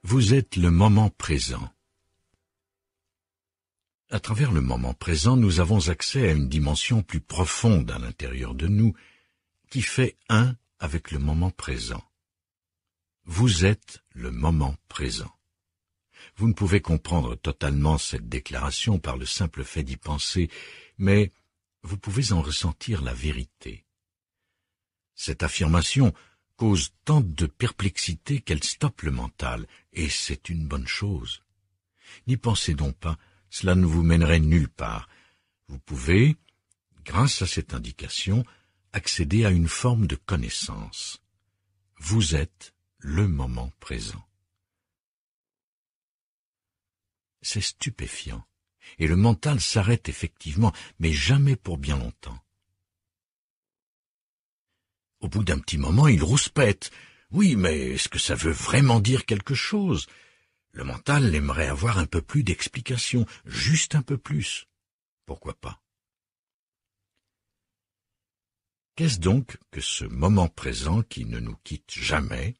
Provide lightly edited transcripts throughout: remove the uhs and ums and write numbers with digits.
Vous êtes le moment présent. À travers le moment présent, nous avons accès à une dimension plus profonde à l'intérieur de nous, qui fait un avec le moment présent. Vous êtes le moment présent. Vous ne pouvez comprendre totalement cette déclaration par le simple fait d'y penser, mais vous pouvez en ressentir la vérité. Cette affirmation cause tant de perplexité qu'elle stoppe le mental, et c'est une bonne chose. N'y pensez donc pas, cela ne vous mènerait nulle part. Vous pouvez, grâce à cette indication, accéder à une forme de connaissance. Vous êtes le moment présent. C'est stupéfiant, et le mental s'arrête effectivement, mais jamais pour bien longtemps. Au bout d'un petit moment, il rouspète. Oui, mais est-ce que ça veut vraiment dire quelque chose? Le mental aimerait avoir un peu plus d'explications, juste un peu plus. Pourquoi pas? Qu'est-ce donc que ce moment présent qui ne nous quitte jamais,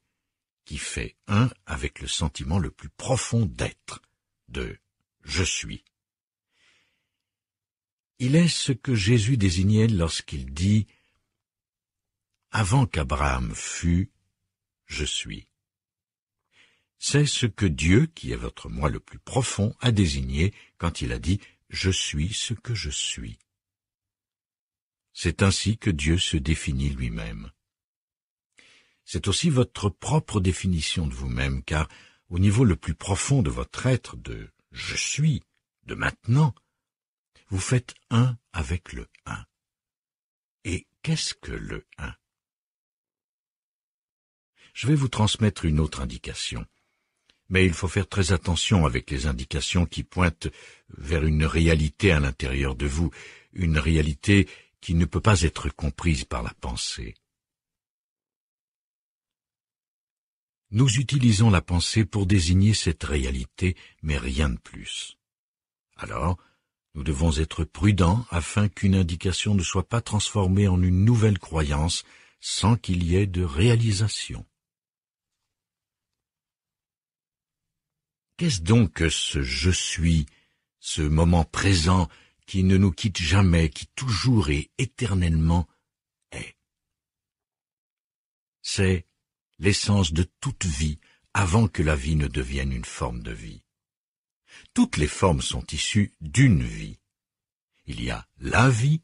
qui fait un avec le sentiment le plus profond d'être, de « je suis ». Il est ce que Jésus désignait lorsqu'il dit « Avant qu'Abraham fût, je suis ». C'est ce que Dieu, qui est votre moi le plus profond, a désigné quand il a dit « Je suis ce que je suis ». C'est ainsi que Dieu se définit lui-même. C'est aussi votre propre définition de vous-même, car au niveau le plus profond de votre être, de « je suis », de maintenant, vous faites un avec le un. Et qu'est-ce que le un? Je vais vous transmettre une autre indication. Mais il faut faire très attention avec les indications qui pointent vers une réalité à l'intérieur de vous, une réalité qui ne peut pas être comprise par la pensée. Nous utilisons la pensée pour désigner cette réalité, mais rien de plus. Alors, nous devons être prudents afin qu'une indication ne soit pas transformée en une nouvelle croyance sans qu'il y ait de réalisation. Qu'est-ce donc que ce « je suis », ce moment présent qui ne nous quitte jamais, qui toujours et éternellement est? C'est l'essence de toute vie avant que la vie ne devienne une forme de vie. Toutes les formes sont issues d'une vie. Il y a la vie,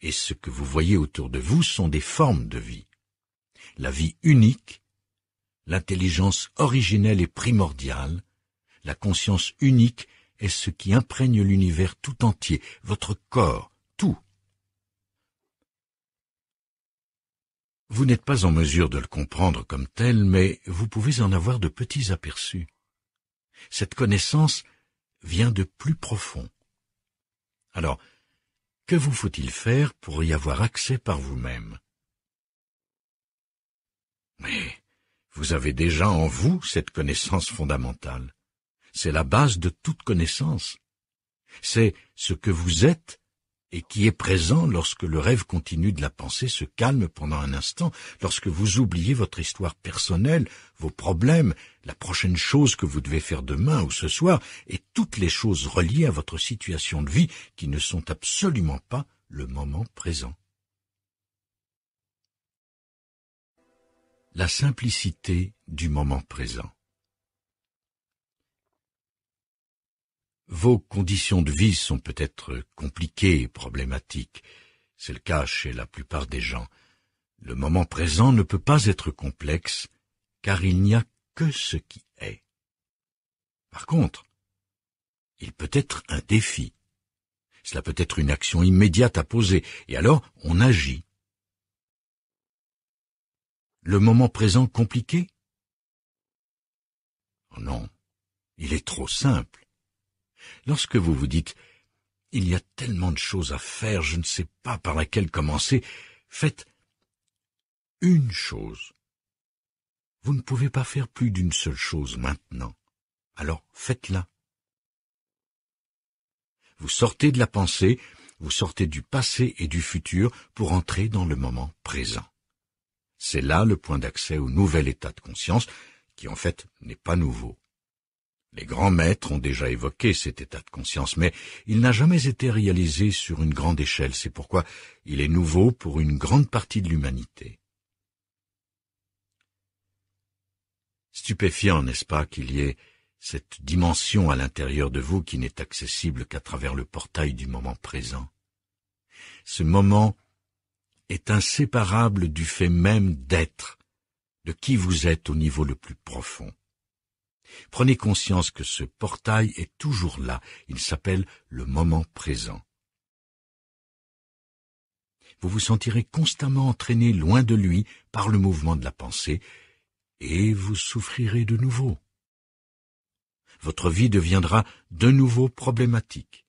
et ce que vous voyez autour de vous sont des formes de vie. La vie unique, l'intelligence originelle et primordiale, la conscience unique est ce qui imprègne l'univers tout entier, votre corps, tout. Vous n'êtes pas en mesure de le comprendre comme tel, mais vous pouvez en avoir de petits aperçus. Cette connaissance vient de plus profond. Alors, que vous faut-il faire pour y avoir accès par vous-même? Mais vous avez déjà en vous cette connaissance fondamentale. C'est la base de toute connaissance. C'est ce que vous êtes et qui est présent lorsque le rêve continu de la pensée se calme pendant un instant, lorsque vous oubliez votre histoire personnelle, vos problèmes, la prochaine chose que vous devez faire demain ou ce soir, et toutes les choses reliées à votre situation de vie qui ne sont absolument pas le moment présent. La simplicité du moment présent. Vos conditions de vie sont peut-être compliquées et problématiques. C'est le cas chez la plupart des gens. Le moment présent ne peut pas être complexe, car il n'y a que ce qui est. Par contre, il peut être un défi. Cela peut être une action immédiate à poser, et alors on agit. Le moment présent compliqué? Oh non, il est trop simple. Lorsque vous vous dites « il y a tellement de choses à faire, je ne sais pas par laquelle commencer », faites une chose. Vous ne pouvez pas faire plus d'une seule chose maintenant, alors faites-la. Vous sortez de la pensée, vous sortez du passé et du futur pour entrer dans le moment présent. C'est là le point d'accès au nouvel état de conscience, qui en fait n'est pas nouveau. Les grands maîtres ont déjà évoqué cet état de conscience, mais il n'a jamais été réalisé sur une grande échelle. C'est pourquoi il est nouveau pour une grande partie de l'humanité. Stupéfiant, n'est-ce pas, qu'il y ait cette dimension à l'intérieur de vous qui n'est accessible qu'à travers le portail du moment présent. Ce moment est inséparable du fait même d'être, de qui vous êtes au niveau le plus profond. Prenez conscience que ce portail est toujours là, il s'appelle le moment présent. Vous vous sentirez constamment entraîné loin de lui par le mouvement de la pensée, et vous souffrirez de nouveau. Votre vie deviendra de nouveau problématique.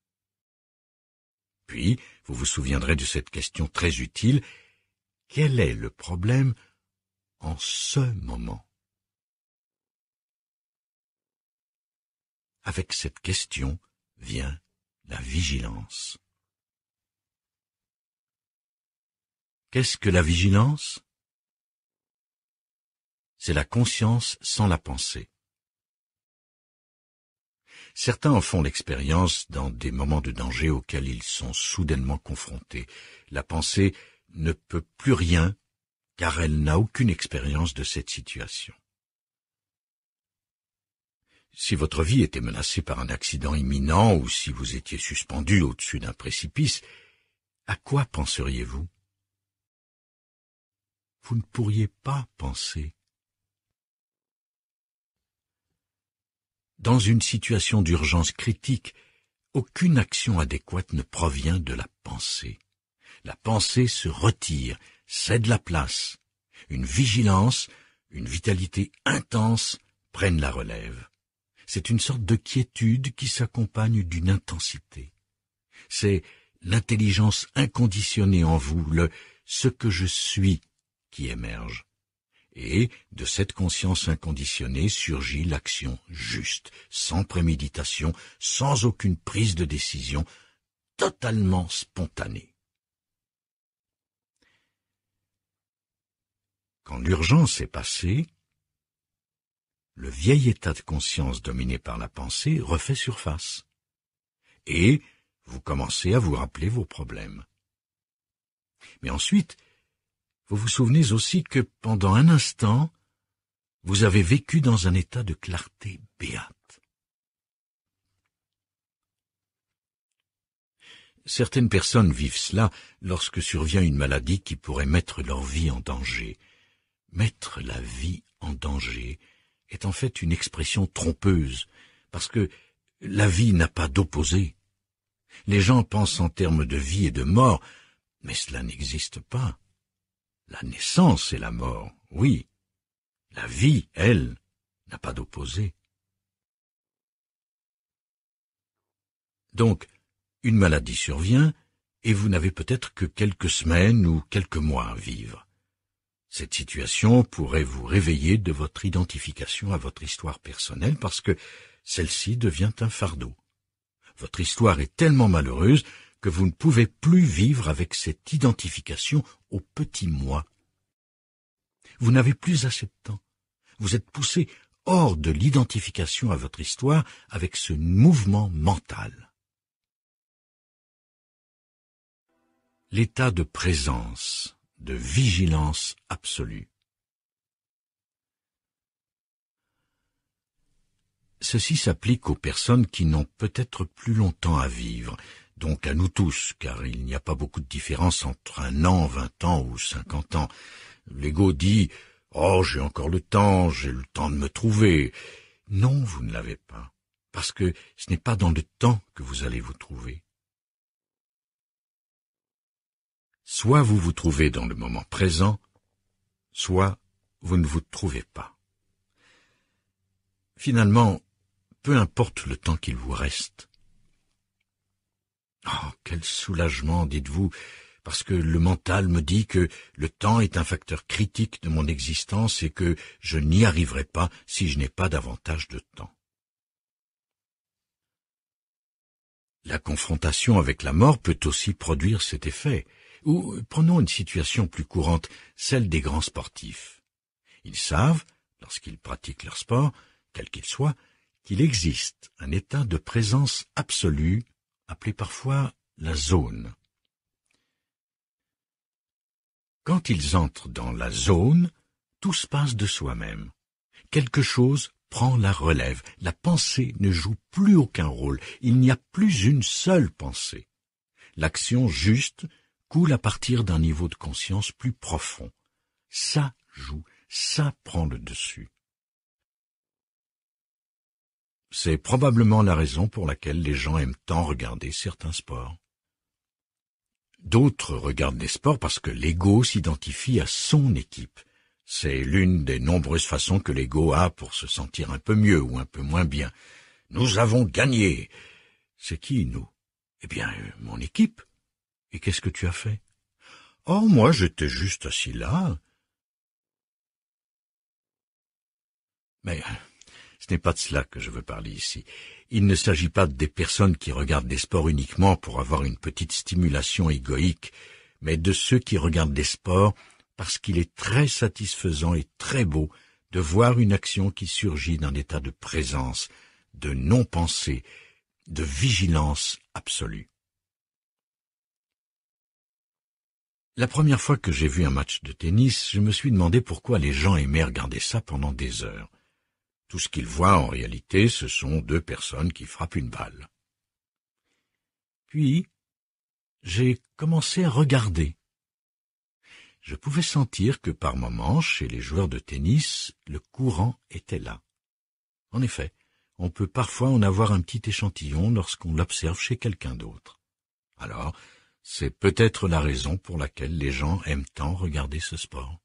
Puis, vous vous souviendrez de cette question très utile, quel est le problème en ce moment? Avec cette question vient la vigilance. Qu'est-ce que la vigilance? C'est la conscience sans la pensée. Certains en font l'expérience dans des moments de danger auxquels ils sont soudainement confrontés. La pensée ne peut plus rien car elle n'a aucune expérience de cette situation. Si votre vie était menacée par un accident imminent ou si vous étiez suspendu au-dessus d'un précipice, à quoi penseriez-vous? Vous ne pourriez pas penser. Dans une situation d'urgence critique, aucune action adéquate ne provient de la pensée. La pensée se retire, cède la place. Une vigilance, une vitalité intense prennent la relève. C'est une sorte de quiétude qui s'accompagne d'une intensité. C'est l'intelligence inconditionnée en vous, le « ce que je suis » qui émerge. Et de cette conscience inconditionnée surgit l'action juste, sans préméditation, sans aucune prise de décision, totalement spontanée. Quand l'urgence est passée, le vieil état de conscience dominé par la pensée refait surface. Et vous commencez à vous rappeler vos problèmes. Mais ensuite, vous vous souvenez aussi que pendant un instant, vous avez vécu dans un état de clarté béate. Certaines personnes vivent cela lorsque survient une maladie qui pourrait mettre leur vie en danger. Mettre la vie en danger est en fait une expression trompeuse, parce que la vie n'a pas d'opposé. Les gens pensent en termes de vie et de mort, mais cela n'existe pas. La naissance et la mort, oui. La vie, elle, n'a pas d'opposé. Donc, une maladie survient, et vous n'avez peut-être que quelques semaines ou quelques mois à vivre. Cette situation pourrait vous réveiller de votre identification à votre histoire personnelle parce que celle-ci devient un fardeau. Votre histoire est tellement malheureuse que vous ne pouvez plus vivre avec cette identification au petit moi. Vous n'avez plus assez de temps. Vous êtes poussé hors de l'identification à votre histoire avec ce mouvement mental. L'état de présence, de vigilance absolue. Ceci s'applique aux personnes qui n'ont peut-être plus longtemps à vivre, donc à nous tous, car il n'y a pas beaucoup de différence entre 1 an, 20 ans ou 50 ans. L'ego dit « Oh, j'ai encore le temps de me trouver ». Non, vous ne l'avez pas, parce que ce n'est pas dans le temps que vous allez vous trouver. Soit vous vous trouvez dans le moment présent, soit vous ne vous trouvez pas. Finalement, peu importe le temps qu'il vous reste. Oh, quel soulagement, dites-vous, parce que le mental me dit que le temps est un facteur critique de mon existence et que je n'y arriverai pas si je n'ai pas davantage de temps. La confrontation avec la mort peut aussi produire cet effet. Ou prenons une situation plus courante, celle des grands sportifs. Ils savent, lorsqu'ils pratiquent leur sport, quel qu'il soit, qu'il existe un état de présence absolue, appelé parfois la zone. Quand ils entrent dans la zone, tout se passe de soi-même. Quelque chose prend la relève. La pensée ne joue plus aucun rôle. Il n'y a plus une seule pensée. L'action juste coule à partir d'un niveau de conscience plus profond. Ça joue, ça prend le dessus. C'est probablement la raison pour laquelle les gens aiment tant regarder certains sports. D'autres regardent des sports parce que l'ego s'identifie à son équipe. C'est l'une des nombreuses façons que l'ego a pour se sentir un peu mieux ou un peu moins bien. Nous avons gagné. C'est qui, nous? Eh bien, mon équipe. Et qu'est-ce que tu as fait? Oh, moi, j'étais juste assis là. Mais ce n'est pas de cela que je veux parler ici. Il ne s'agit pas des personnes qui regardent des sports uniquement pour avoir une petite stimulation égoïque, mais de ceux qui regardent des sports parce qu'il est très satisfaisant et très beau de voir une action qui surgit d'un état de présence, de non-pensée, de vigilance absolue. La première fois que j'ai vu un match de tennis, je me suis demandé pourquoi les gens aimaient regarder ça pendant des heures. Tout ce qu'ils voient en réalité, ce sont deux personnes qui frappent une balle. Puis, j'ai commencé à regarder. Je pouvais sentir que par moments, chez les joueurs de tennis, le courant était là. En effet, on peut parfois en avoir un petit échantillon lorsqu'on l'observe chez quelqu'un d'autre. Alors, c'est peut-être la raison pour laquelle les gens aiment tant regarder ce sport.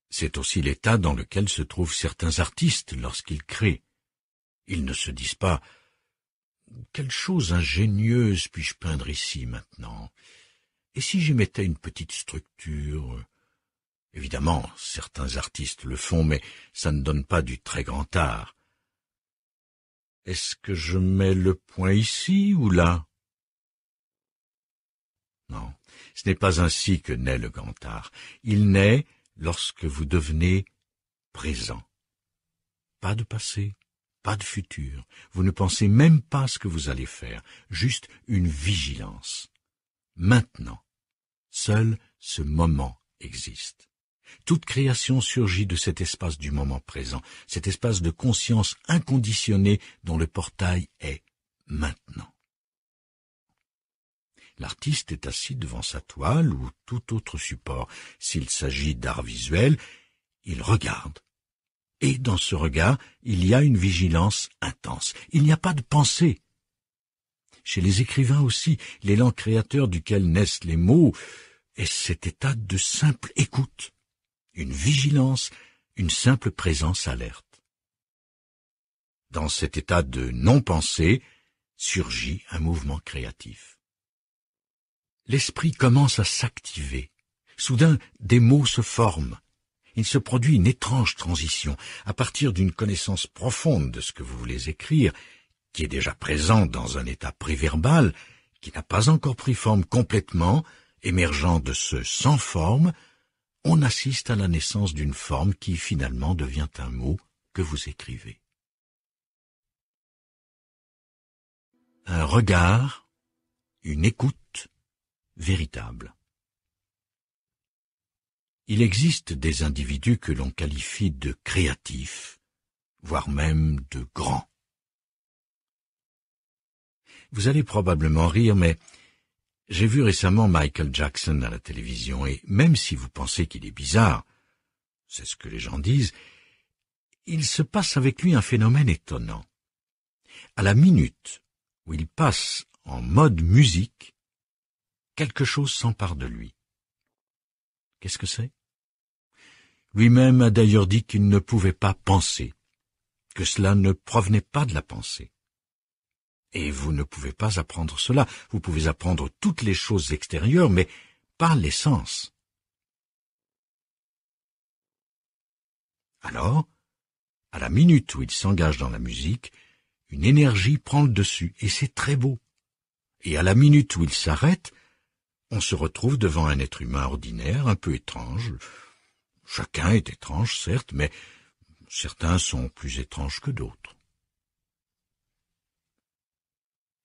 C'est aussi l'état dans lequel se trouvent certains artistes lorsqu'ils créent. Ils ne se disent pas « Quelle chose ingénieuse puis-je peindre ici maintenant? Et si j'y mettais une petite structure ?» Évidemment, certains artistes le font, mais ça ne donne pas du très grand art. Est-ce que je mets le point ici ou là? Non, ce n'est pas ainsi que naît le grand art. Il naît lorsque vous devenez présent. Pas de passé, pas de futur. Vous ne pensez même pas à ce que vous allez faire, juste une vigilance. Maintenant, seul ce moment existe. Toute création surgit de cet espace du moment présent, cet espace de conscience inconditionnée dont le portail est maintenant. L'artiste est assis devant sa toile ou tout autre support. S'il s'agit d'art visuel, il regarde. Et dans ce regard, il y a une vigilance intense. Il n'y a pas de pensée. Chez les écrivains aussi, l'élan créateur duquel naissent les mots est cet état de simple écoute, une vigilance, une simple présence alerte. Dans cet état de non-pensée surgit un mouvement créatif. L'esprit commence à s'activer. Soudain, des mots se forment. Il se produit une étrange transition. À partir d'une connaissance profonde de ce que vous voulez écrire, qui est déjà présent dans un état préverbal, qui n'a pas encore pris forme complètement, émergeant de ce sans forme, on assiste à la naissance d'une forme qui finalement devient un mot que vous écrivez. Un regard, une écoute véritable. Il existe des individus que l'on qualifie de créatifs, voire même de grands. Vous allez probablement rire, mais j'ai vu récemment Michael Jackson à la télévision, et même si vous pensez qu'il est bizarre, c'est ce que les gens disent, il se passe avec lui un phénomène étonnant. À la minute où il passe en mode musique, quelque chose s'empare de lui. Qu'est-ce que c'est? Lui-même a d'ailleurs dit qu'il ne pouvait pas penser, que cela ne provenait pas de la pensée. Et vous ne pouvez pas apprendre cela. Vous pouvez apprendre toutes les choses extérieures, mais pas l'essence. Alors, à la minute où il s'engage dans la musique, une énergie prend le dessus, et c'est très beau. Et à la minute où il s'arrête, on se retrouve devant un être humain ordinaire, un peu étrange. Chacun est étrange, certes, mais Certains sont plus étranges que d'autres.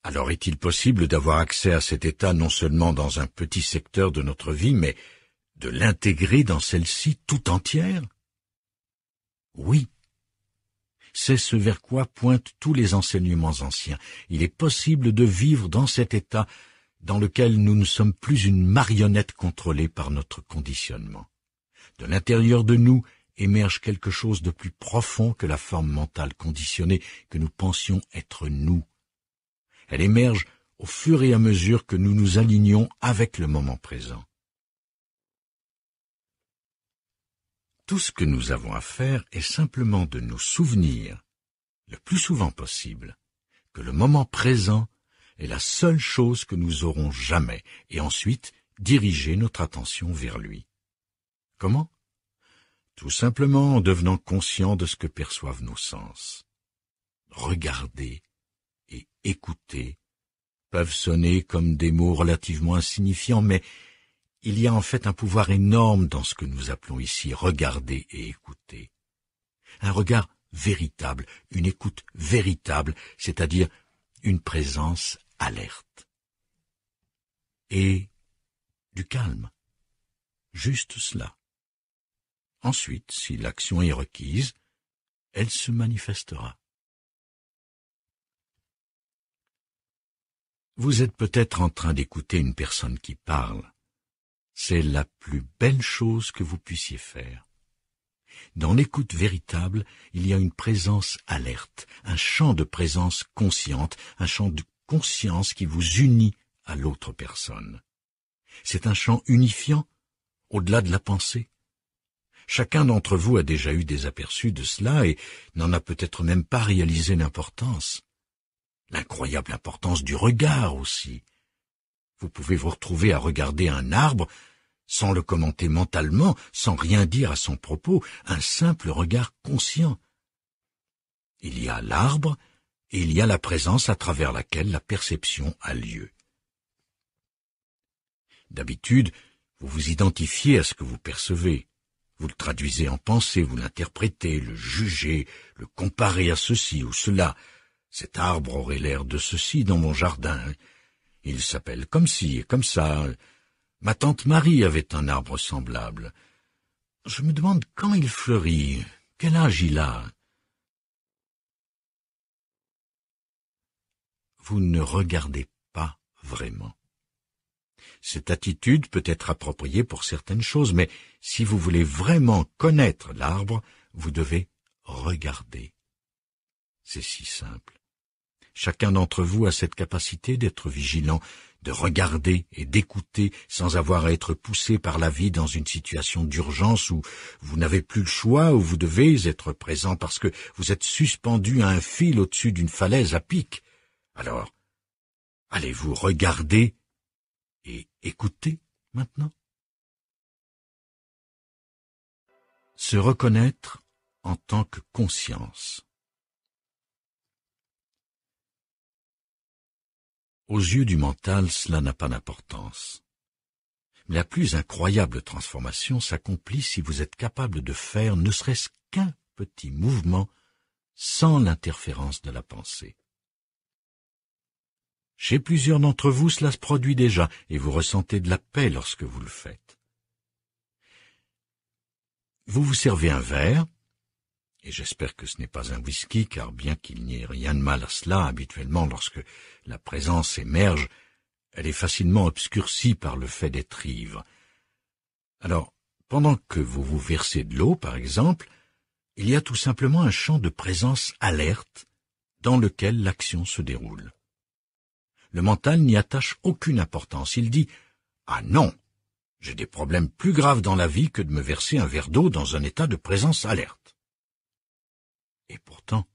Alors est-il possible d'avoir accès à cet état non seulement dans un petit secteur de notre vie, mais de l'intégrer dans celle-ci tout entière? Oui. C'est ce vers quoi pointent tous les enseignements anciens. Il est possible de vivre dans cet état dans lequel nous ne sommes plus une marionnette contrôlée par notre conditionnement. De l'intérieur de nous émerge quelque chose de plus profond que la forme mentale conditionnée que nous pensions être nous. Elle émerge au fur et à mesure que nous nous alignons avec le moment présent. Tout ce que nous avons à faire est simplement de nous souvenir, le plus souvent possible, que le moment présent est la seule chose que nous aurons jamais, et ensuite diriger notre attention vers lui. Comment? Tout simplement en devenant conscient de ce que perçoivent nos sens. Regarder et écouter peuvent sonner comme des mots relativement insignifiants, mais il y a en fait un pouvoir énorme dans ce que nous appelons ici regarder et écouter. Un regard véritable, une écoute véritable, c'est-à-dire une présence alerte. Et du calme. Juste cela. Ensuite, si l'action est requise, elle se manifestera. Vous êtes peut-être en train d'écouter une personne qui parle. C'est la plus belle chose que vous puissiez faire. Dans l'écoute véritable, il y a une présence alerte, un champ de présence consciente, un champ de conscience qui vous unit à l'autre personne. C'est un champ unifiant, au-delà de la pensée. Chacun d'entre vous a déjà eu des aperçus de cela et n'en a peut-être même pas réalisé l'importance. L'incroyable importance du regard aussi. Vous pouvez vous retrouver à regarder un arbre sans le commenter mentalement, sans rien dire à son propos, un simple regard conscient. Il y a l'arbre et il y a la présence à travers laquelle la perception a lieu. D'habitude, vous vous identifiez à ce que vous percevez. Vous le traduisez en pensée, vous l'interprétez, le jugez, le comparez à ceci ou cela. Cet arbre aurait l'air de ceci dans mon jardin. Il s'appelle comme ci et comme ça. Ma tante Marie avait un arbre semblable. Je me demande quand il fleurit, quel âge il a. Vous ne regardez pas vraiment. Cette attitude peut être appropriée pour certaines choses, mais si vous voulez vraiment connaître l'arbre, vous devez regarder. C'est si simple. Chacun d'entre vous a cette capacité d'être vigilant, de regarder et d'écouter sans avoir à être poussé par la vie dans une situation d'urgence où vous n'avez plus le choix, où vous devez être présent parce que vous êtes suspendu à un fil au-dessus d'une falaise à pic. Alors, allez-vous regarder et écouter maintenant? Se reconnaître en tant que conscience. Aux yeux du mental, cela n'a pas d'importance. La plus incroyable transformation s'accomplit si vous êtes capable de faire ne serait-ce qu'un petit mouvement sans l'interférence de la pensée. Chez plusieurs d'entre vous, cela se produit déjà et vous ressentez de la paix lorsque vous le faites. Vous vous servez un verre, et j'espère que ce n'est pas un whisky, car bien qu'il n'y ait rien de mal à cela, habituellement lorsque la présence émerge, elle est facilement obscurcie par le fait d'être ivre. Alors, pendant que vous vous versez de l'eau, par exemple, il y a tout simplement un champ de présence alerte dans lequel l'action se déroule. Le mental n'y attache aucune importance. Il dit « Ah non, j'ai des problèmes plus graves dans la vie que de me verser un verre d'eau dans un état de présence alerte. » Et pourtant,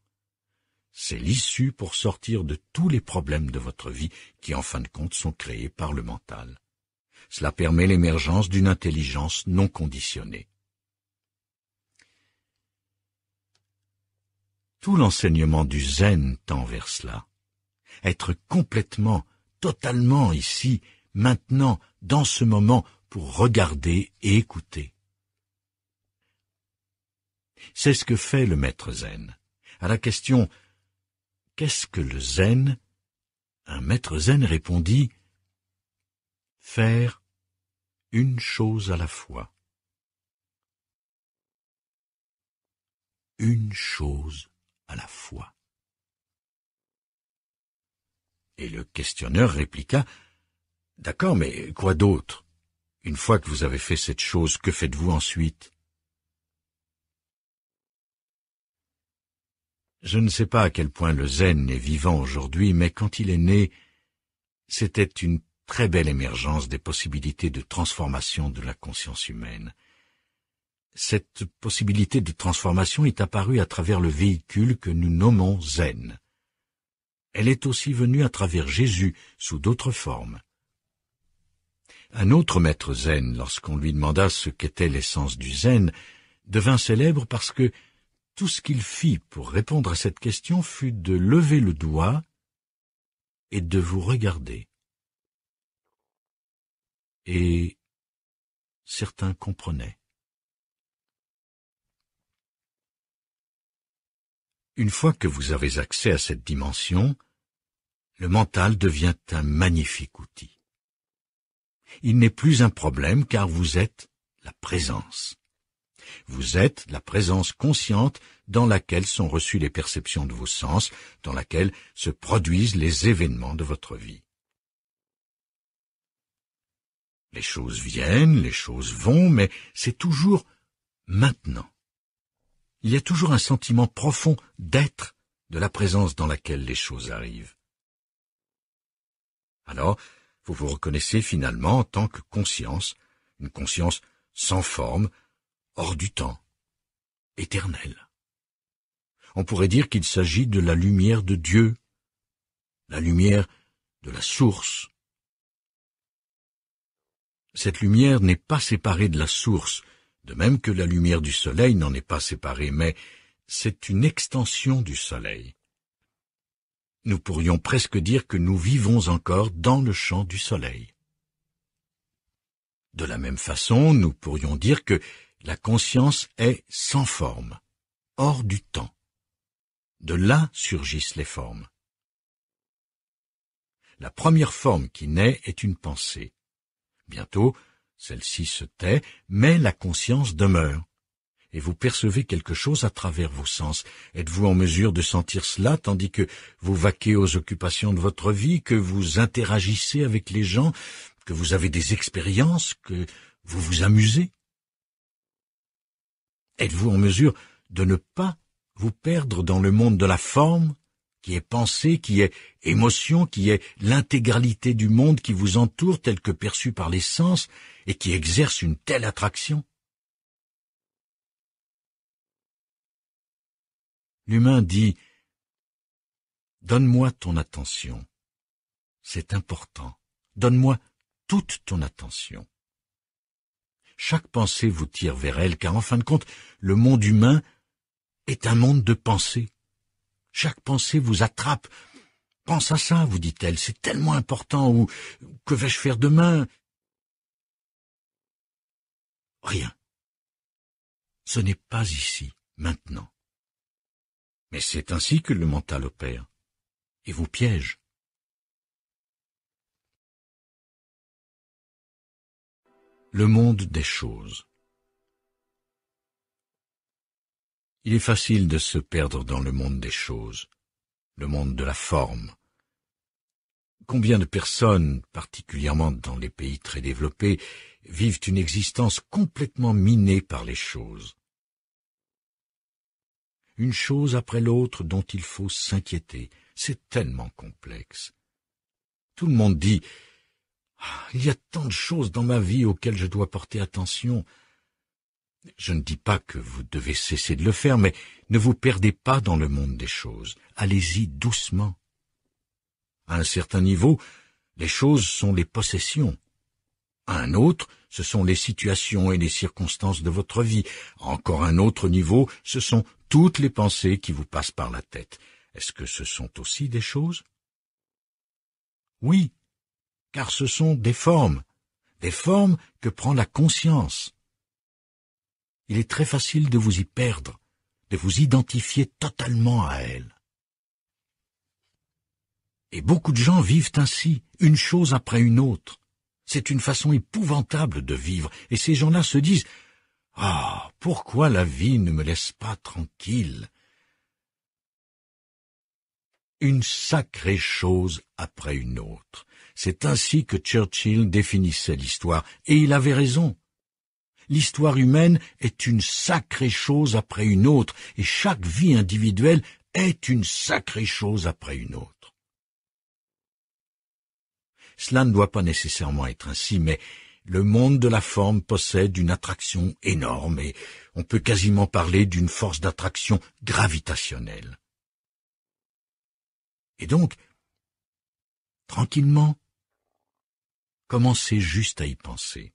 c'est l'issue pour sortir de tous les problèmes de votre vie qui, en fin de compte, sont créés par le mental. Cela permet l'émergence d'une intelligence non conditionnée. Tout l'enseignement du zen tend vers cela. Être complètement, totalement ici, maintenant, dans ce moment, pour regarder et écouter. C'est ce que fait le maître zen. À la question « Qu'est-ce que le zen ?» un maître zen répondit « Faire une chose à la fois. » Une chose à la fois. Et le questionneur répliqua « D'accord, mais quoi d'autre? Une fois que vous avez fait cette chose, que faites-vous ensuite ?» Je ne sais pas à quel point le zen est vivant aujourd'hui, mais quand il est né, c'était une très belle émergence des possibilités de transformation de la conscience humaine. Cette possibilité de transformation est apparue à travers le véhicule que nous nommons zen. Elle est aussi venue à travers Jésus sous d'autres formes. Un autre maître zen, lorsqu'on lui demanda ce qu'était l'essence du zen, devint célèbre parce que tout ce qu'il fit pour répondre à cette question fut de lever le doigt et de vous regarder. Et certains comprenaient. Une fois que vous avez accès à cette dimension, le mental devient un magnifique outil. Il n'est plus un problème car vous êtes la présence. Vous êtes la présence consciente dans laquelle sont reçues les perceptions de vos sens, dans laquelle se produisent les événements de votre vie. Les choses viennent, les choses vont, mais c'est toujours maintenant. Il y a toujours un sentiment profond d'être de la présence dans laquelle les choses arrivent. Alors, vous vous reconnaissez finalement en tant que conscience, une conscience sans forme, hors du temps, éternelle. On pourrait dire qu'il s'agit de la lumière de Dieu, la lumière de la source. Cette lumière n'est pas séparée de la source, de même que la lumière du soleil n'en est pas séparée, mais c'est une extension du soleil. Nous pourrions presque dire que nous vivons encore dans le champ du soleil. De la même façon, nous pourrions dire que la conscience est sans forme, hors du temps. De là surgissent les formes. La première forme qui naît est une pensée. Bientôt, celle-ci se tait, mais la conscience demeure. Et vous percevez quelque chose à travers vos sens. Êtes-vous en mesure de sentir cela tandis que vous vaquez aux occupations de votre vie, que vous interagissez avec les gens, que vous avez des expériences, que vous vous amusez? Êtes-vous en mesure de ne pas vous perdre dans le monde de la forme, qui est pensée, qui est émotion, qui est l'intégralité du monde qui vous entoure tel que perçu par les sens et qui exerce une telle attraction? L'humain dit « Donne-moi ton attention. C'est important. Donne-moi toute ton attention. » Chaque pensée vous tire vers elle, car en fin de compte, le monde humain est un monde de pensées. Chaque pensée vous attrape. « Pense à ça, vous dit-elle, c'est tellement important. » Ou « Que vais-je faire demain ?» Rien. Ce n'est pas ici, maintenant. Mais c'est ainsi que le mental opère, et vous piège. Le monde des choses. Il est facile de se perdre dans le monde des choses, le monde de la forme. Combien de personnes, particulièrement dans les pays très développés, vivent une existence complètement minée par les choses. Une chose après l'autre dont il faut s'inquiéter. C'est tellement complexe. Tout le monde dit « Il y a tant de choses dans ma vie auxquelles je dois porter attention. » Je ne dis pas que vous devez cesser de le faire, mais ne vous perdez pas dans le monde des choses. Allez-y doucement. À un certain niveau, les choses sont les possessions. À un autre, ce sont les situations et les circonstances de votre vie. À encore un autre niveau, ce sont toutes les pensées qui vous passent par la tête. Est-ce que ce sont aussi des choses? Oui, car ce sont des formes que prend la conscience. Il est très facile de vous y perdre, de vous identifier totalement à elle. Et beaucoup de gens vivent ainsi, une chose après une autre. C'est une façon épouvantable de vivre, et ces gens-là se disent « Ah, pourquoi la vie ne me laisse pas tranquille ?» Une sacrée chose après une autre. C'est ainsi que Churchill définissait l'histoire, et il avait raison. L'histoire humaine est une sacrée chose après une autre, et chaque vie individuelle est une sacrée chose après une autre. Cela ne doit pas nécessairement être ainsi, mais le monde de la forme possède une attraction énorme, et on peut quasiment parler d'une force d'attraction gravitationnelle. Et donc, tranquillement, commencez juste à y penser.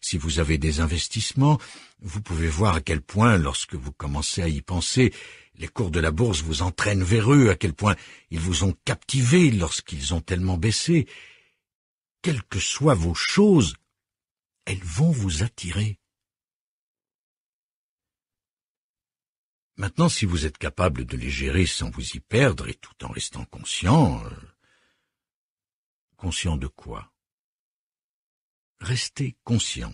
Si vous avez des investissements, vous pouvez voir à quel point, lorsque vous commencez à y penser, les cours de la bourse vous entraînent vers eux, à quel point ils vous ont captivé lorsqu'ils ont tellement baissé. Quelles que soient vos choses, elles vont vous attirer. Maintenant, si vous êtes capable de les gérer sans vous y perdre et tout en restant conscient... Conscient de quoi? Restez conscient.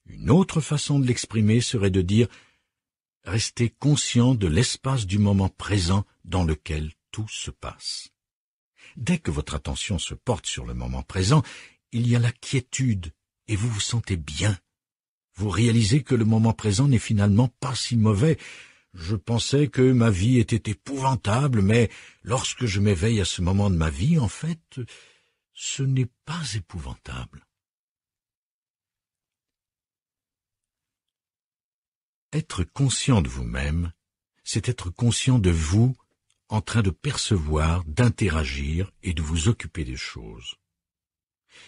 Une autre façon de l'exprimer serait de dire « Restez conscient de l'espace du moment présent dans lequel tout se passe ». Dès que votre attention se porte sur le moment présent, il y a la quiétude et vous vous sentez bien. Vous réalisez que le moment présent n'est finalement pas si mauvais. Je pensais que ma vie était épouvantable, mais lorsque je m'éveille à ce moment de ma vie, en fait, ce n'est pas épouvantable. Être conscient de vous-même, c'est être conscient de vous en train de percevoir, d'interagir et de vous occuper des choses.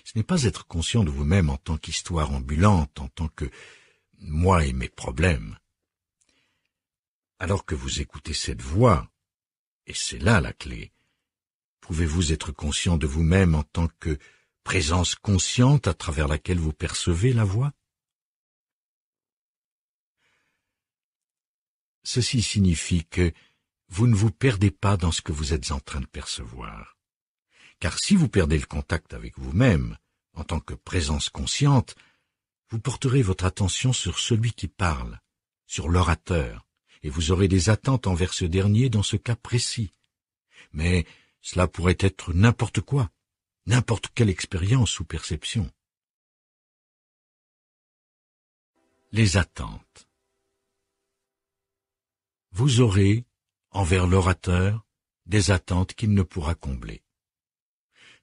Ce n'est pas être conscient de vous-même en tant qu'histoire ambulante, en tant que moi et mes problèmes. Alors que vous écoutez cette voix, et c'est là la clé, pouvez-vous être conscient de vous-même en tant que présence consciente à travers laquelle vous percevez la voix? Ceci signifie que vous ne vous perdez pas dans ce que vous êtes en train de percevoir. Car si vous perdez le contact avec vous-même, en tant que présence consciente, vous porterez votre attention sur celui qui parle, sur l'orateur, et vous aurez des attentes envers ce dernier dans ce cas précis. Mais cela pourrait être n'importe quoi, n'importe quelle expérience ou perception. Les attentes. Vous aurez, envers l'orateur, des attentes qu'il ne pourra combler.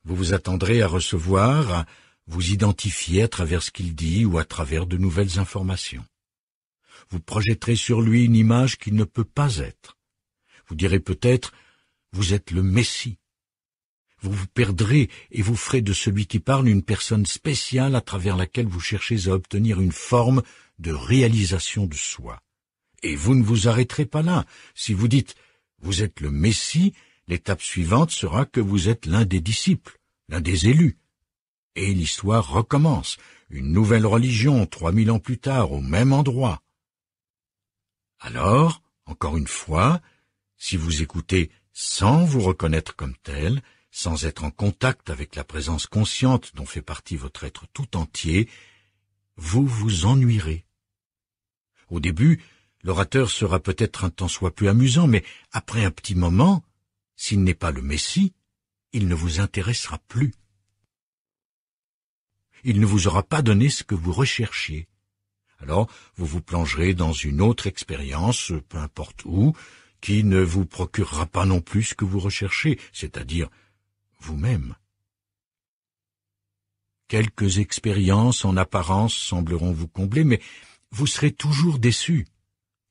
Vous vous attendrez à recevoir, à vous identifier à travers ce qu'il dit ou à travers de nouvelles informations. Vous projetterez sur lui une image qu'il ne peut pas être. Vous direz peut-être « vous êtes le Messie ». Vous vous perdrez et vous ferez de celui qui parle une personne spéciale à travers laquelle vous cherchez à obtenir une forme de réalisation de soi. Et vous ne vous arrêterez pas là. Si vous dites « vous êtes le Messie », l'étape suivante sera que vous êtes l'un des disciples, l'un des élus. Et l'histoire recommence, une nouvelle religion 3000 ans plus tard, au même endroit. Alors, encore une fois, si vous écoutez sans vous reconnaître comme tel, sans être en contact avec la présence consciente dont fait partie votre être tout entier, vous vous ennuierez. Au début, l'orateur sera peut-être un tant soit peu amusant, mais après un petit moment, s'il n'est pas le Messie, il ne vous intéressera plus. Il ne vous aura pas donné ce que vous recherchiez. Alors, vous vous plongerez dans une autre expérience, peu importe où, qui ne vous procurera pas non plus ce que vous recherchez, c'est-à-dire vous-même. Quelques expériences en apparence sembleront vous combler, mais vous serez toujours déçu.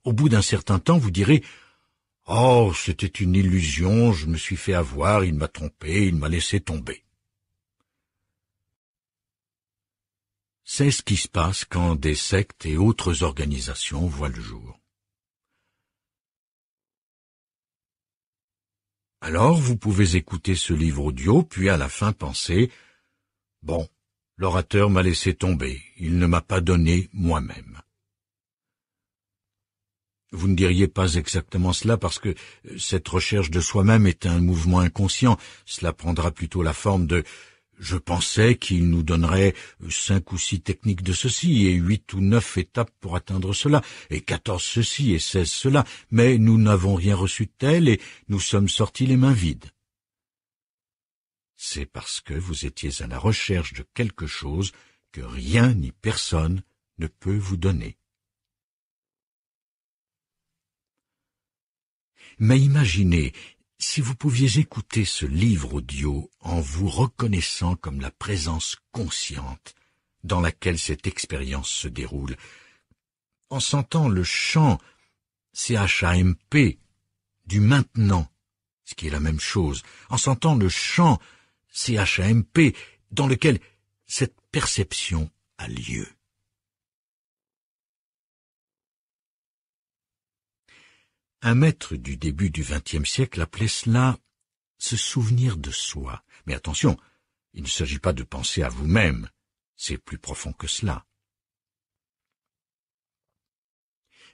Au bout d'un certain temps, vous direz « Oh, c'était une illusion, je me suis fait avoir, il m'a trompé, il m'a laissé tomber. » C'est ce qui se passe quand des sectes et autres organisations voient le jour. Alors vous pouvez écouter ce livre audio, puis à la fin penser « Bon, l'orateur m'a laissé tomber, il ne m'a pas donné moi-même. » Vous ne diriez pas exactement cela parce que cette recherche de soi-même est un mouvement inconscient. Cela prendra plutôt la forme de « je pensais qu'il nous donnerait 5 ou 6 techniques de ceci et 8 ou 9 étapes pour atteindre cela, et 14 ceci et 16 cela, mais nous n'avons rien reçu de tel et nous sommes sortis les mains vides. » C'est parce que vous étiez à la recherche de quelque chose que rien ni personne ne peut vous donner. Mais imaginez, si vous pouviez écouter ce livre audio en vous reconnaissant comme la présence consciente dans laquelle cette expérience se déroule, en sentant le chant CHAMP du maintenant, ce qui est la même chose, en sentant le chant CHAMP dans lequel cette perception a lieu. Un maître du début du XXe siècle appelait cela « se souvenir de soi ». Mais attention, il ne s'agit pas de penser à vous-même, c'est plus profond que cela.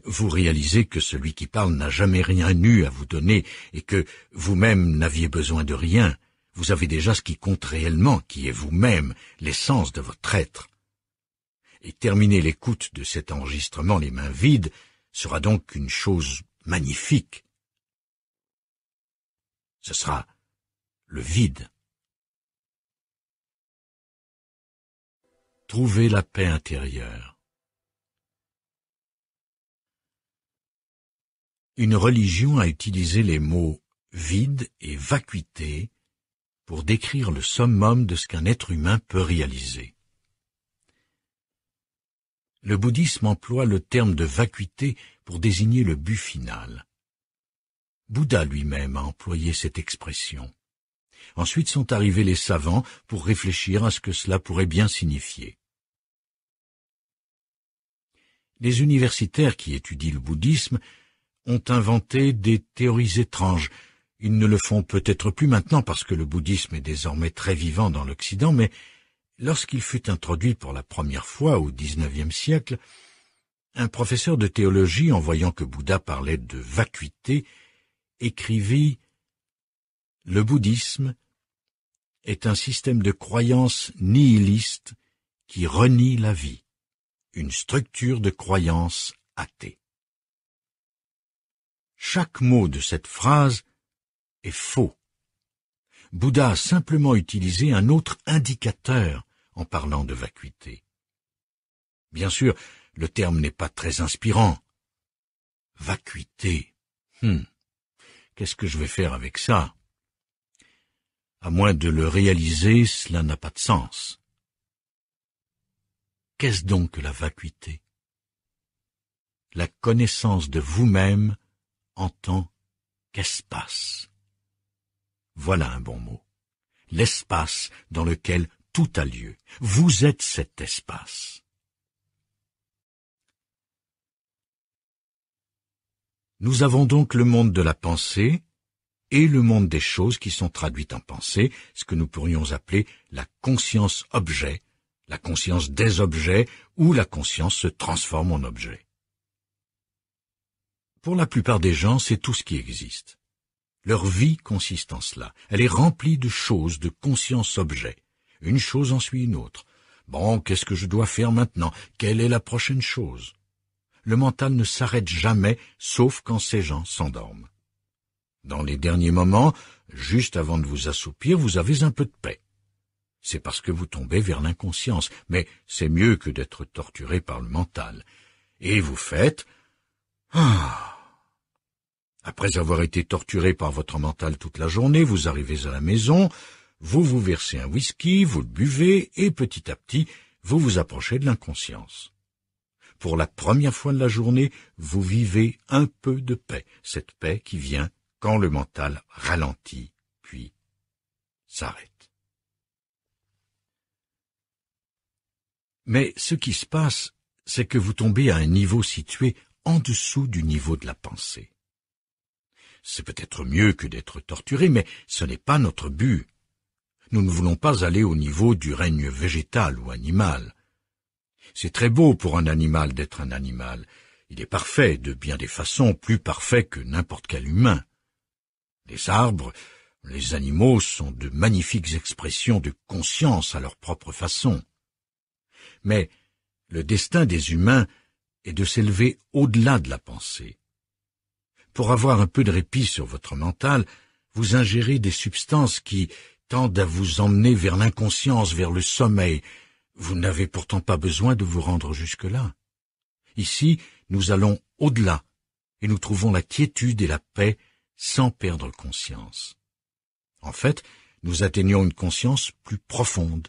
Vous réalisez que celui qui parle n'a jamais rien eu à vous donner et que vous-même n'aviez besoin de rien. Vous avez déjà ce qui compte réellement, qui est vous-même, l'essence de votre être. Et terminer l'écoute de cet enregistrement les mains vides sera donc une chose magnifique. Ce sera le vide. Trouvez la paix intérieure. Une religion a utilisé les mots vide et vacuité pour décrire le summum de ce qu'un être humain peut réaliser. Le bouddhisme emploie le terme de vacuité pour désigner le but final. Bouddha lui-même a employé cette expression. Ensuite sont arrivés les savants pour réfléchir à ce que cela pourrait bien signifier. Les universitaires qui étudient le bouddhisme ont inventé des théories étranges. Ils ne le font peut-être plus maintenant parce que le bouddhisme est désormais très vivant dans l'Occident, mais lorsqu'il fut introduit pour la première fois au XIXe siècle, un professeur de théologie, en voyant que Bouddha parlait de vacuité, écrivit « Le bouddhisme est un système de croyances nihiliste qui renie la vie, une structure de croyances athée. » Chaque mot de cette phrase est faux. Bouddha a simplement utilisé un autre indicateur en parlant de vacuité. Bien sûr, le terme n'est pas très inspirant. Vacuité. Qu'est-ce que je vais faire avec ça? À moins de le réaliser, cela n'a pas de sens. Qu'est-ce donc que la vacuité? La connaissance de vous-même en tant qu'espace. Voilà un bon mot. L'espace dans lequel tout a lieu. Vous êtes cet espace. Nous avons donc le monde de la pensée et le monde des choses qui sont traduites en pensée, ce que nous pourrions appeler la conscience objet, la conscience des objets, ou la conscience se transforme en objet. Pour la plupart des gens, c'est tout ce qui existe. Leur vie consiste en cela. Elle est remplie de choses, de conscience-objet. Une chose en suit une autre. Bon, qu'est-ce que je dois faire maintenant? Quelle est la prochaine chose? Le mental ne s'arrête jamais, sauf quand ces gens s'endorment. Dans les derniers moments, juste avant de vous assoupir, vous avez un peu de paix. C'est parce que vous tombez vers l'inconscience, mais c'est mieux que d'être torturé par le mental. Et vous faites... Après avoir été torturé par votre mental toute la journée, vous arrivez à la maison, vous vous versez un whisky, vous le buvez, et petit à petit, vous vous approchez de l'inconscience. Pour la première fois de la journée, vous vivez un peu de paix, cette paix qui vient quand le mental ralentit, puis s'arrête. Mais ce qui se passe, c'est que vous tombez à un niveau situé en dessous du niveau de la pensée. C'est peut-être mieux que d'être torturé, mais ce n'est pas notre but. Nous ne voulons pas aller au niveau du règne végétal ou animal. C'est très beau pour un animal d'être un animal. Il est parfait, de bien des façons, plus parfait que n'importe quel humain. Les arbres, les animaux sont de magnifiques expressions de conscience à leur propre façon. Mais le destin des humains est de s'élever au-delà de la pensée. Pour avoir un peu de répit sur votre mental, vous ingérez des substances qui tendent à vous emmener vers l'inconscience, vers le sommeil. Vous n'avez pourtant pas besoin de vous rendre jusque-là. Ici, nous allons au-delà, et nous trouvons la quiétude et la paix sans perdre conscience. En fait, nous atteignons une conscience plus profonde.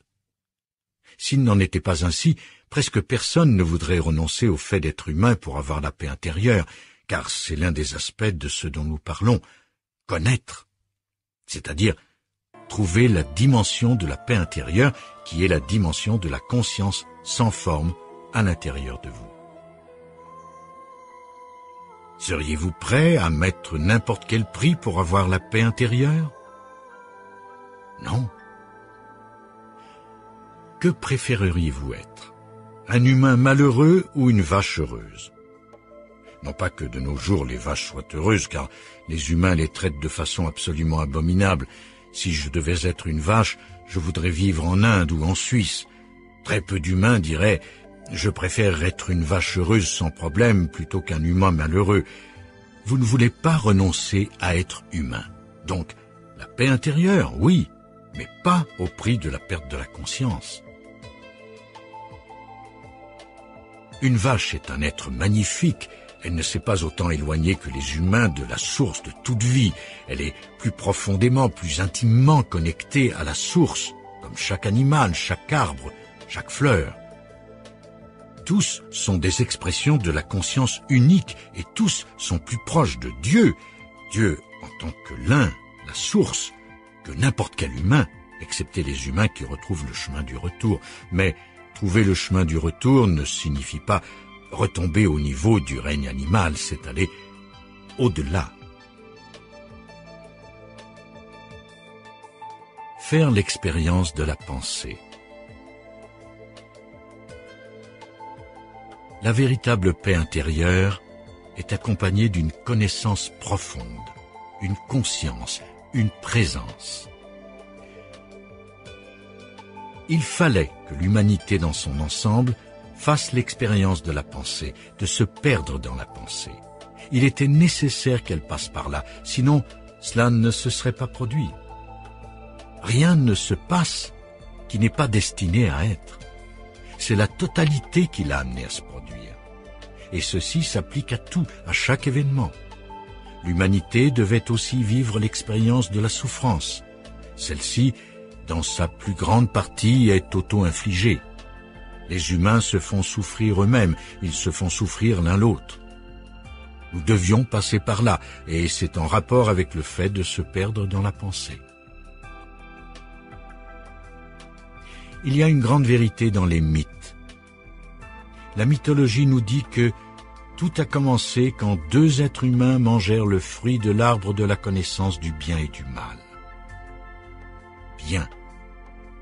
S'il n'en était pas ainsi, presque personne ne voudrait renoncer au fait d'être humain pour avoir la paix intérieure, car c'est l'un des aspects de ce dont nous parlons, connaître, c'est-à-dire trouver la dimension de la paix intérieure qui est la dimension de la conscience sans forme à l'intérieur de vous. Seriez-vous prêt à mettre n'importe quel prix pour avoir la paix intérieure? Non. Que préféreriez-vous être? Un humain malheureux ou une vache heureuse? Non pas que de nos jours les vaches soient heureuses, car les humains les traitent de façon absolument abominable. Si je devais être une vache, je voudrais vivre en Inde ou en Suisse. Très peu d'humains diraient « Je préfère être une vache heureuse sans problème plutôt qu'un humain malheureux ». Vous ne voulez pas renoncer à être humain. Donc, la paix intérieure, oui, mais pas au prix de la perte de la conscience. Une vache est un être magnifique. Elle ne s'est pas autant éloignée que les humains de la source de toute vie. Elle est plus profondément, plus intimement connectée à la source, comme chaque animal, chaque arbre, chaque fleur. Tous sont des expressions de la conscience unique et tous sont plus proches de Dieu. Dieu en tant que l'un, la source, que n'importe quel humain, excepté les humains qui retrouvent le chemin du retour. Mais trouver le chemin du retour ne signifie pas retomber au niveau du règne animal, c'est aller au-delà. Faire l'expérience de la pensée. La véritable paix intérieure est accompagnée d'une connaissance profonde, une conscience, une présence. Il fallait que l'humanité dans son ensemble fasse l'expérience de la pensée, de se perdre dans la pensée. Il était nécessaire qu'elle passe par là, sinon cela ne se serait pas produit. Rien ne se passe qui n'est pas destiné à être. C'est la totalité qui l'a amené à se produire. Et ceci s'applique à tout, à chaque événement. L'humanité devait aussi vivre l'expérience de la souffrance. Celle-ci, dans sa plus grande partie, est auto-infligée. Les humains se font souffrir eux-mêmes, ils se font souffrir l'un l'autre. Nous devions passer par là, et c'est en rapport avec le fait de se perdre dans la pensée. Il y a une grande vérité dans les mythes. La mythologie nous dit que tout a commencé quand deux êtres humains mangèrent le fruit de l'arbre de la connaissance du bien et du mal. Bien,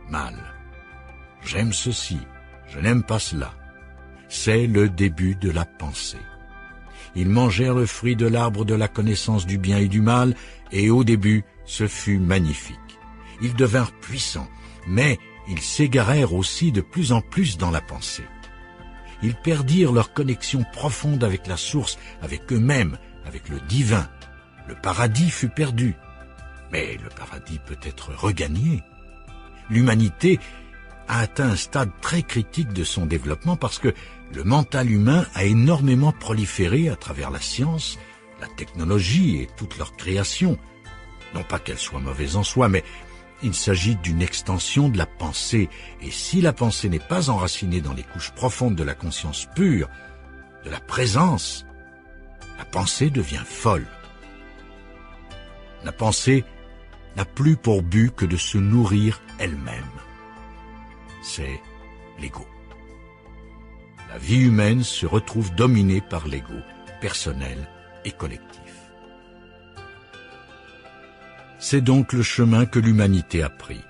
mal. J'aime ceci, je n'aime pas cela. C'est le début de la pensée. Ils mangèrent le fruit de l'arbre de la connaissance du bien et du mal, et au début, ce fut magnifique. Ils devinrent puissants, mais ils s'égarèrent aussi de plus en plus dans la pensée. Ils perdirent leur connexion profonde avec la source, avec eux-mêmes, avec le divin. Le paradis fut perdu. Mais le paradis peut être regagné. L'humanité a atteint un stade très critique de son développement parce que le mental humain a énormément proliféré à travers la science, la technologie et toute leur création. Non pas qu'elle soit mauvaise en soi, mais il s'agit d'une extension de la pensée. Et si la pensée n'est pas enracinée dans les couches profondes de la conscience pure, de la présence, la pensée devient folle. La pensée n'a plus pour but que de se nourrir elle-même. C'est l'ego. La vie humaine se retrouve dominée par l'ego, personnel et collectif. C'est donc le chemin que l'humanité a pris.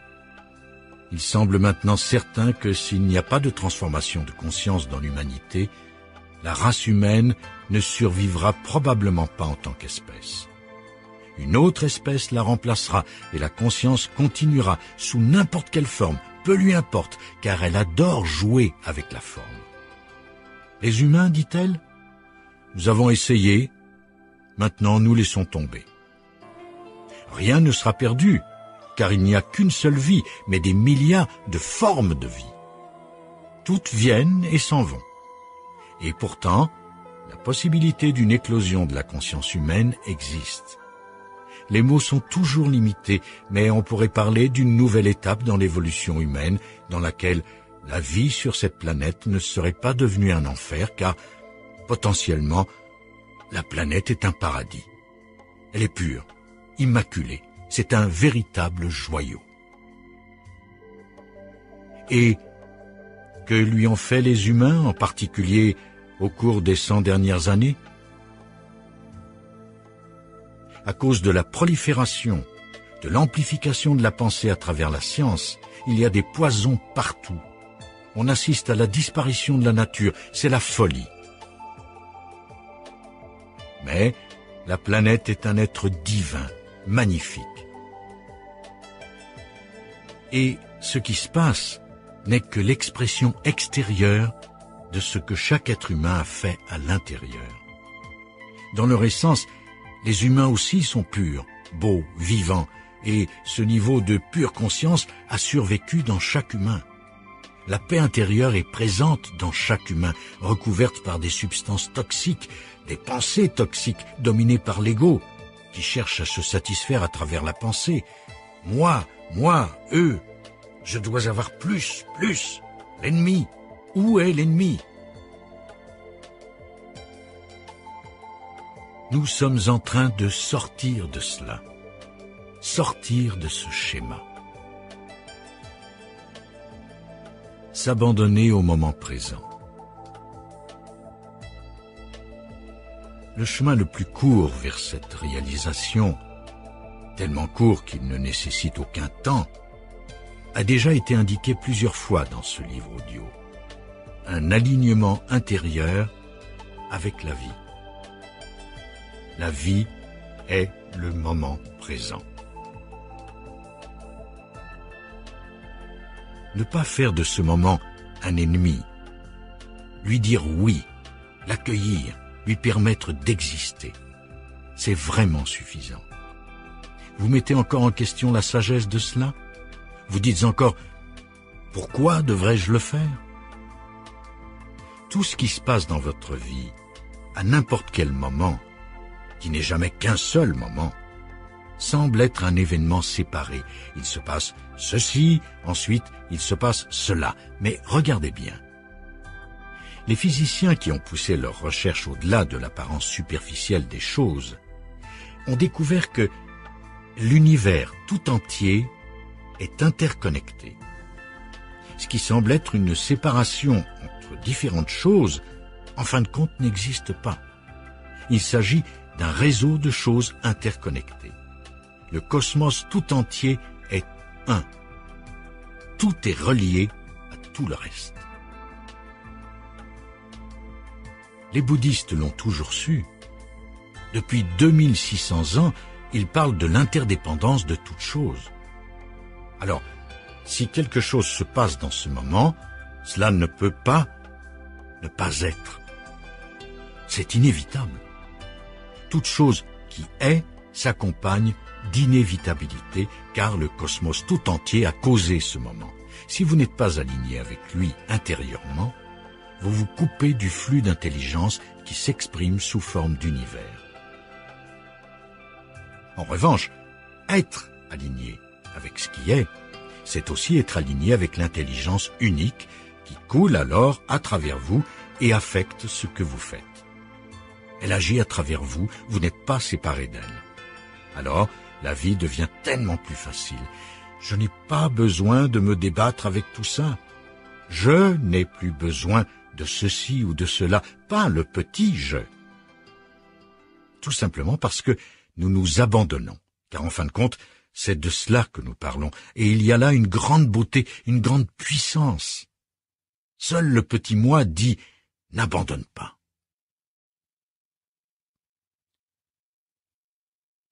Il semble maintenant certain que s'il n'y a pas de transformation de conscience dans l'humanité, la race humaine ne survivra probablement pas en tant qu'espèce. Une autre espèce la remplacera et la conscience continuera sous n'importe quelle forme, peu lui importe, car elle adore jouer avec la forme. Les humains, dit-elle, nous avons essayé, maintenant nous laissons tomber. Rien ne sera perdu, car il n'y a qu'une seule vie, mais des milliards de formes de vie. Toutes viennent et s'en vont. Et pourtant, la possibilité d'une éclosion de la conscience humaine existe. Les mots sont toujours limités, mais on pourrait parler d'une nouvelle étape dans l'évolution humaine, dans laquelle la vie sur cette planète ne serait pas devenue un enfer, car, potentiellement, la planète est un paradis. Elle est pure, immaculée, c'est un véritable joyau. Et que lui ont fait les humains, en particulier au cours des 100 dernières années? À cause de la prolifération, de l'amplification de la pensée à travers la science, il y a des poisons partout. On assiste à la disparition de la nature, c'est la folie. Mais la planète est un être divin, magnifique. Et ce qui se passe n'est que l'expression extérieure de ce que chaque être humain a fait à l'intérieur. Dans leur essence, les humains aussi sont purs, beaux, vivants, et ce niveau de pure conscience a survécu dans chaque humain. La paix intérieure est présente dans chaque humain, recouverte par des substances toxiques, des pensées toxiques dominées par l'ego, qui cherche à se satisfaire à travers la pensée. Moi, eux, je dois avoir plus. L'ennemi, où est l'ennemi? Nous sommes en train de sortir de cela, sortir de ce schéma. S'abandonner au moment présent. Le chemin le plus court vers cette réalisation, tellement court qu'il ne nécessite aucun temps, a déjà été indiqué plusieurs fois dans ce livre audio. Un alignement intérieur avec la vie. La vie est le moment présent. Ne pas faire de ce moment un ennemi. Lui dire oui, l'accueillir, lui permettre d'exister. C'est vraiment suffisant. Vous mettez encore en question la sagesse de cela? Vous dites encore « Pourquoi devrais-je le faire ?» Tout ce qui se passe dans votre vie, à n'importe quel moment, qui n'est jamais qu'un seul moment, semble être un événement séparé. Il se passe ceci, ensuite il se passe cela. Mais regardez bien. Les physiciens qui ont poussé leurs recherches au-delà de l'apparence superficielle des choses ont découvert que l'univers tout entier est interconnecté. Ce qui semble être une séparation entre différentes choses, en fin de compte, n'existe pas. Il s'agit d'un réseau de choses interconnectées. Le cosmos tout entier est un. Tout est relié à tout le reste. Les bouddhistes l'ont toujours su. Depuis 2600 ans, ils parlent de l'interdépendance de toute chose. Alors, si quelque chose se passe dans ce moment, cela ne peut pas ne pas être. C'est inévitable. Toute chose qui est s'accompagne d'inévitabilité, car le cosmos tout entier a causé ce moment. Si vous n'êtes pas aligné avec lui intérieurement, vous vous coupez du flux d'intelligence qui s'exprime sous forme d'univers. En revanche, être aligné avec ce qui est, c'est aussi être aligné avec l'intelligence unique qui coule alors à travers vous et affecte ce que vous faites. Elle agit à travers vous, vous n'êtes pas séparé d'elle. Alors, la vie devient tellement plus facile. Je n'ai pas besoin de me débattre avec tout ça. Je n'ai plus besoin de ceci ou de cela, pas le petit je. Tout simplement parce que nous nous abandonnons, car en fin de compte, c'est de cela que nous parlons, et il y a là une grande beauté, une grande puissance. Seul le petit moi dit « n'abandonne pas ».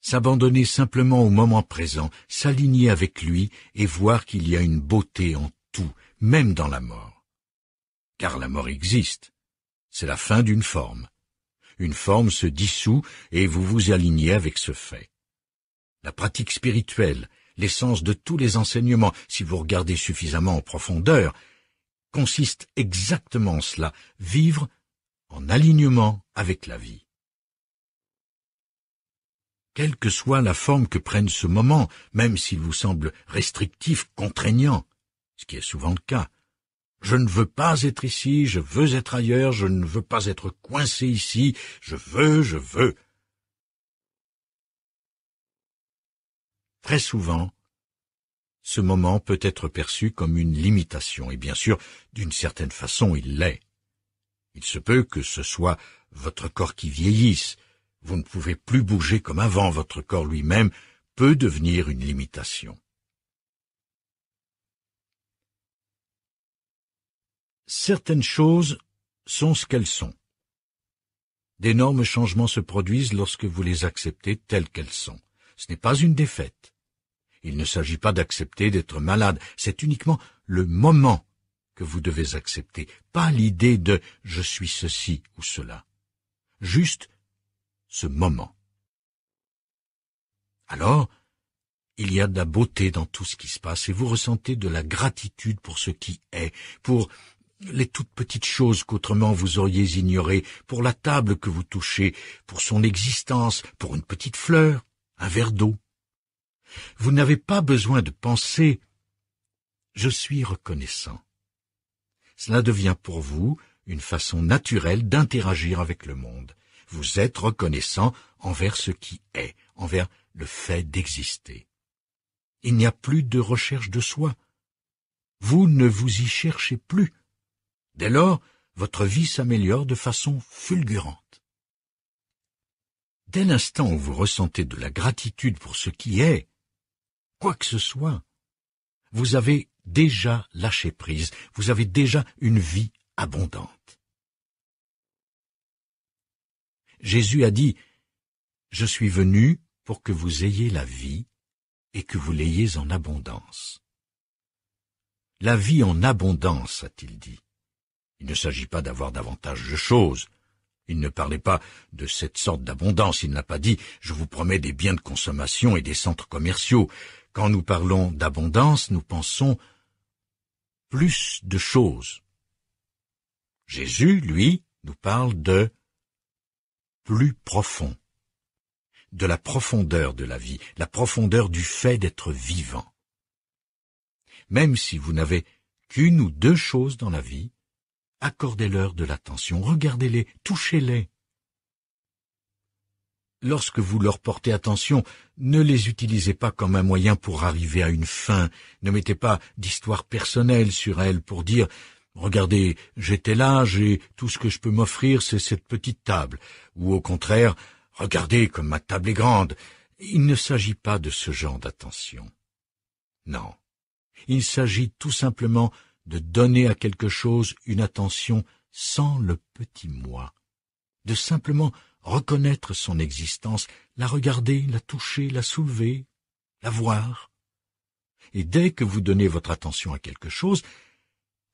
S'abandonner simplement au moment présent, s'aligner avec lui et voir qu'il y a une beauté en tout, même dans la mort. Car la mort existe. C'est la fin d'une forme. Une forme se dissout et vous vous alignez avec ce fait. La pratique spirituelle, l'essence de tous les enseignements, si vous regardez suffisamment en profondeur, consiste exactement en cela, vivre en alignement avec la vie. Quelle que soit la forme que prenne ce moment, même s'il vous semble restrictif, contraignant, ce qui est souvent le cas, je ne veux pas être ici, je veux être ailleurs, je ne veux pas être coincé ici, je veux. Très souvent, ce moment peut être perçu comme une limitation, et bien sûr, d'une certaine façon, il l'est. Il se peut que ce soit votre corps qui vieillisse, vous ne pouvez plus bouger comme avant, votre corps lui-même peut devenir une limitation. Certaines choses sont ce qu'elles sont. D'énormes changements se produisent lorsque vous les acceptez telles qu'elles sont. Ce n'est pas une défaite. Il ne s'agit pas d'accepter d'être malade, c'est uniquement le moment que vous devez accepter, pas l'idée de « je suis ceci ou cela ». Juste ce moment. Alors, il y a de la beauté dans tout ce qui se passe et vous ressentez de la gratitude pour ce qui est, pour les toutes petites choses qu'autrement vous auriez ignorées, pour la table que vous touchez, pour son existence, pour une petite fleur, un verre d'eau. Vous n'avez pas besoin de penser « je suis reconnaissant ». Cela devient pour vous une façon naturelle d'interagir avec le monde. Vous êtes reconnaissant envers ce qui est, envers le fait d'exister. Il n'y a plus de recherche de soi. Vous ne vous y cherchez plus. Dès lors, votre vie s'améliore de façon fulgurante. Dès l'instant où vous ressentez de la gratitude pour ce qui est, quoi que ce soit, vous avez déjà lâché prise, vous avez déjà une vie abondante. Jésus a dit « Je suis venu pour que vous ayez la vie et que vous l'ayez en abondance. » La vie en abondance, a-t-il dit. Il ne s'agit pas d'avoir davantage de choses. Il ne parlait pas de cette sorte d'abondance, il n'a pas dit « Je vous promets des biens de consommation et des centres commerciaux ». Quand nous parlons d'abondance, nous pensons plus de choses. Jésus, lui, nous parle de plus profond, de la profondeur de la vie, la profondeur du fait d'être vivant. Même si vous n'avez qu'une ou deux choses dans la vie, accordez-leur de l'attention, regardez-les, touchez-les. Lorsque vous leur portez attention, ne les utilisez pas comme un moyen pour arriver à une fin, ne mettez pas d'histoire personnelle sur elles pour dire « Regardez, j'étais là, j'ai tout ce que je peux m'offrir, c'est cette petite table », ou au contraire « Regardez comme ma table est grande ». Il ne s'agit pas de ce genre d'attention. Non, il s'agit tout simplement de donner à quelque chose une attention sans le petit moi, de simplement reconnaître son existence, la regarder, la toucher, la soulever, la voir. Et dès que vous donnez votre attention à quelque chose,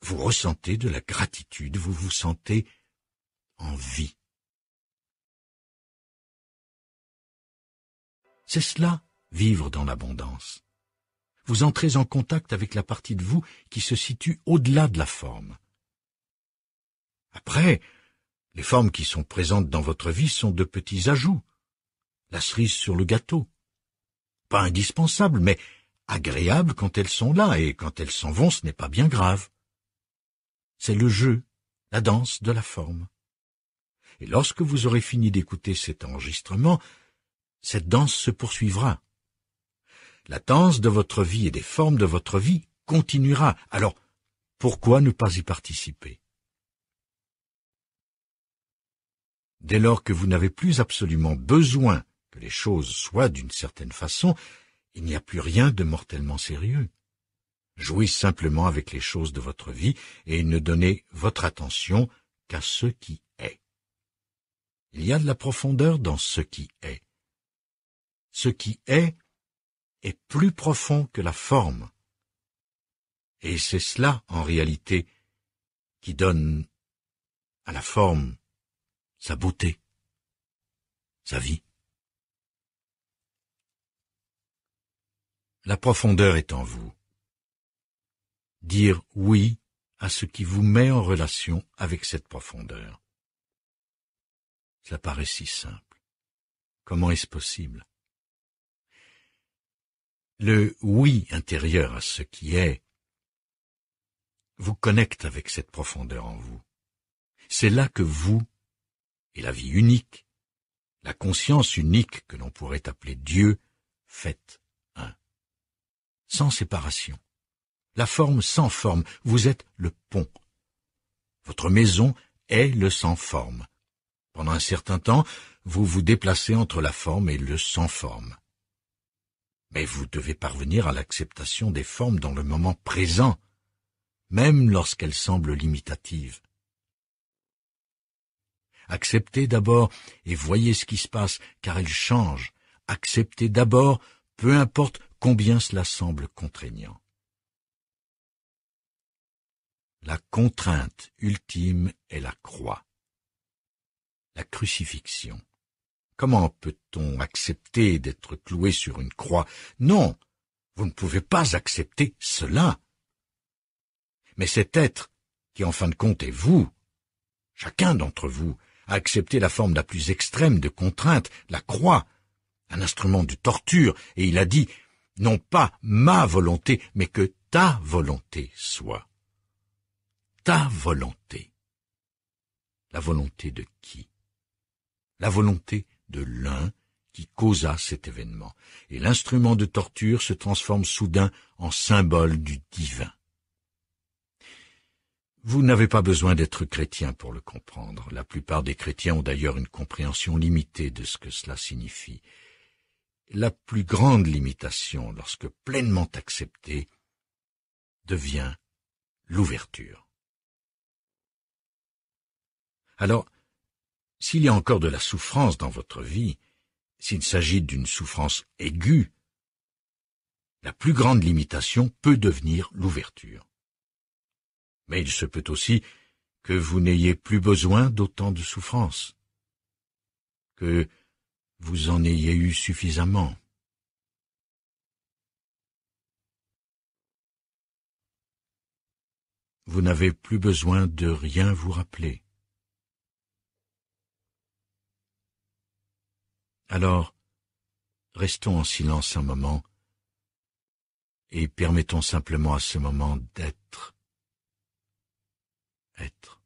vous ressentez de la gratitude, vous vous sentez en vie. C'est cela, vivre dans l'abondance. Vous entrez en contact avec la partie de vous qui se situe au-delà de la forme. Après, les formes qui sont présentes dans votre vie sont de petits ajouts. La cerise sur le gâteau. Pas indispensables, mais agréables quand elles sont là, et quand elles s'en vont, ce n'est pas bien grave. C'est le jeu, la danse de la forme. Et lorsque vous aurez fini d'écouter cet enregistrement, cette danse se poursuivra. La danse de votre vie et des formes de votre vie continuera. Alors, pourquoi ne pas y participer? Dès lors que vous n'avez plus absolument besoin que les choses soient d'une certaine façon, il n'y a plus rien de mortellement sérieux. Jouez simplement avec les choses de votre vie et ne donnez votre attention qu'à ce qui est. Il y a de la profondeur dans ce qui est. Ce qui est plus profond que la forme. Et c'est cela, en réalité, qui donne à la forme sa beauté, sa vie. La profondeur est en vous. Dire oui à ce qui vous met en relation avec cette profondeur. Ça paraît si simple. Comment est-ce possible? Le oui intérieur à ce qui est vous connecte avec cette profondeur en vous. C'est là que vous, et la vie unique, la conscience unique que l'on pourrait appeler Dieu, faites un. Sans séparation. La forme sans forme, vous êtes le pont. Votre maison est le sans forme. Pendant un certain temps, vous vous déplacez entre la forme et le sans forme. Mais vous devez parvenir à l'acceptation des formes dans le moment présent, même lorsqu'elles semblent limitatives. Acceptez d'abord et voyez ce qui se passe, car elles changent. Acceptez d'abord, peu importe combien cela semble contraignant. La contrainte ultime est la croix, la crucifixion. Comment peut-on accepter d'être cloué sur une croix? Non, vous ne pouvez pas accepter cela. Mais cet être, qui en fin de compte est vous, chacun d'entre vous, a accepté la forme la plus extrême de contrainte, la croix, un instrument de torture, et il a dit, non pas ma volonté, mais que ta volonté soit. Ta volonté. La volonté de qui? La volonté de l'un qui causa cet événement, et l'instrument de torture se transforme soudain en symbole du divin. Vous n'avez pas besoin d'être chrétien pour le comprendre. La plupart des chrétiens ont d'ailleurs une compréhension limitée de ce que cela signifie. La plus grande limitation, lorsque pleinement acceptée, devient l'ouverture. Alors, s'il y a encore de la souffrance dans votre vie, s'il s'agit d'une souffrance aiguë, la plus grande limitation peut devenir l'ouverture. Mais il se peut aussi que vous n'ayez plus besoin d'autant de souffrance, que vous en ayez eu suffisamment. Vous n'avez plus besoin de rien vous rappeler. Alors, restons en silence un moment et permettons simplement à ce moment d'être. Être.